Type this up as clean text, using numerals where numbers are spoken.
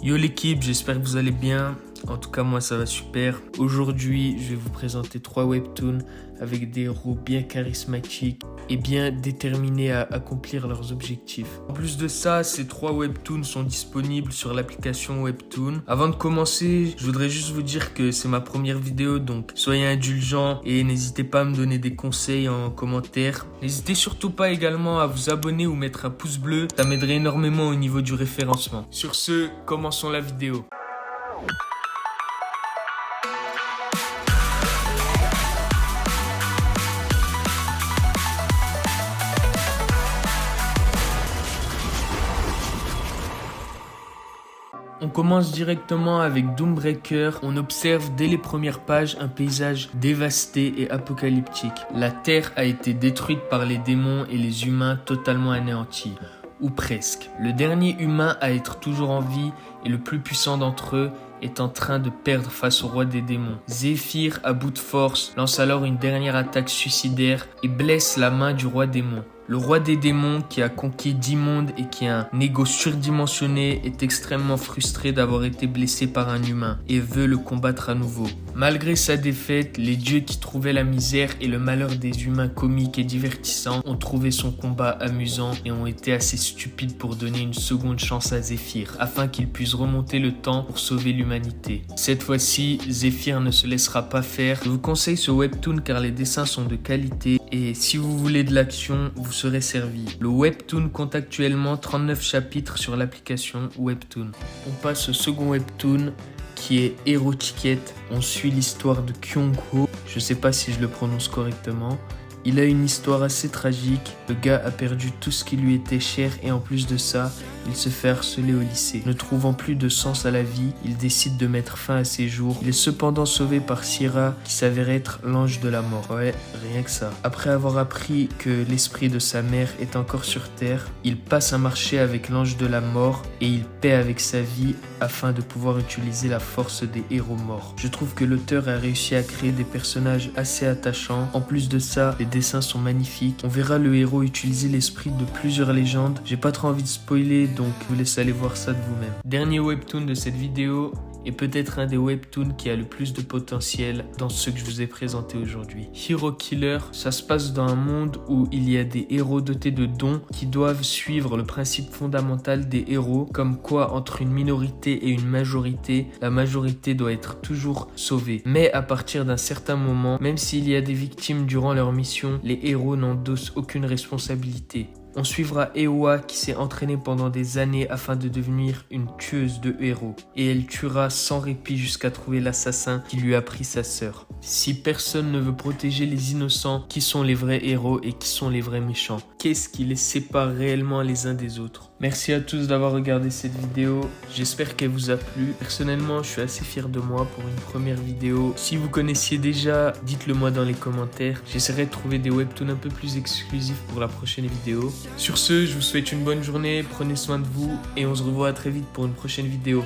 Yo l'équipe, j'espère que vous allez bien. En tout cas, moi ça va super. Aujourd'hui, je vais vous présenter 3 webtoons avec des héros bien charismatiques et bien déterminés à accomplir leurs objectifs. En plus de ça, ces 3 webtoons sont disponibles sur l'application Webtoon. Avant de commencer, je voudrais juste vous dire que c'est ma première vidéo, donc soyez indulgents et n'hésitez pas à me donner des conseils en commentaire. N'hésitez surtout pas également à vous abonner ou mettre un pouce bleu, ça m'aiderait énormément au niveau du référencement. Sur ce, commençons la vidéo. On commence directement avec Doombreaker. On observe dès les premières pages un paysage dévasté et apocalyptique. La Terre a été détruite par les démons et les humains totalement anéantis. Ou presque. Le dernier humain à être toujours en vie et le plus puissant d'entre eux est en train de perdre face au roi des démons. Zéphyr, à bout de force, lance alors une dernière attaque suicidaire et blesse la main du roi démon. Le roi des démons, qui a conquis 10 mondes et qui a un ego surdimensionné, est extrêmement frustré d'avoir été blessé par un humain et veut le combattre à nouveau. Malgré sa défaite, les dieux qui trouvaient la misère et le malheur des humains comiques et divertissants ont trouvé son combat amusant et ont été assez stupides pour donner une seconde chance à Zéphyr, afin qu'il puisse remonter le temps pour sauver l'humanité. Cette fois-ci, Zéphyr ne se laissera pas faire. Je vous conseille ce webtoon car les dessins sont de qualité et si vous voulez de l'action, vous serez servi. Le webtoon compte actuellement 39 chapitres sur l'application Webtoon. On passe au second webtoon qui est Hero Ticket. On suit l'histoire de Kyung-ho. Je sais pas si je le prononce correctement. Il a une histoire assez tragique. Le gars a perdu tout ce qui lui était cher et en plus de ça, il se fait harceler au lycée. Ne trouvant plus de sens à la vie, il décide de mettre fin à ses jours. Il est cependant sauvé par Syrah qui s'avère être l'ange de la mort. Ouais, rien que ça. Après avoir appris que l'esprit de sa mère est encore sur terre, il passe un marché avec l'ange de la mort et il paie avec sa vie afin de pouvoir utiliser la force des héros morts. Je trouve que l'auteur a réussi à créer des personnages assez attachants. En plus de ça, les dessins sont magnifiques. On verra le héros utiliser l'esprit de plusieurs légendes. J'ai pas trop envie de spoiler, donc je vous laisse aller voir ça de vous-même. Dernier webtoon de cette vidéo et peut-être un des webtoons qui a le plus de potentiel dans ceux que je vous ai présentés aujourd'hui. Hero Killer, ça se passe dans un monde où il y a des héros dotés de dons qui doivent suivre le principe fondamental des héros, comme quoi entre une minorité et une majorité, la majorité doit être toujours sauvée. Mais à partir d'un certain moment, même s'il y a des victimes durant leur mission, les héros n'endossent aucune responsabilité. On suivra Ewa qui s'est entraînée pendant des années afin de devenir une tueuse de héros. Et elle tuera sans répit jusqu'à trouver l'assassin qui lui a pris sa sœur. Si personne ne veut protéger les innocents, qui sont les vrais héros et qui sont les vrais méchants? Qu'est-ce qui les sépare réellement les uns des autres? Merci à tous d'avoir regardé cette vidéo. J'espère qu'elle vous a plu. Personnellement, je suis assez fier de moi pour une première vidéo. Si vous connaissiez déjà, dites-le moi dans les commentaires. J'essaierai de trouver des webtoons un peu plus exclusifs pour la prochaine vidéo. Sur ce, je vous souhaite une bonne journée, prenez soin de vous et on se revoit très vite pour une prochaine vidéo.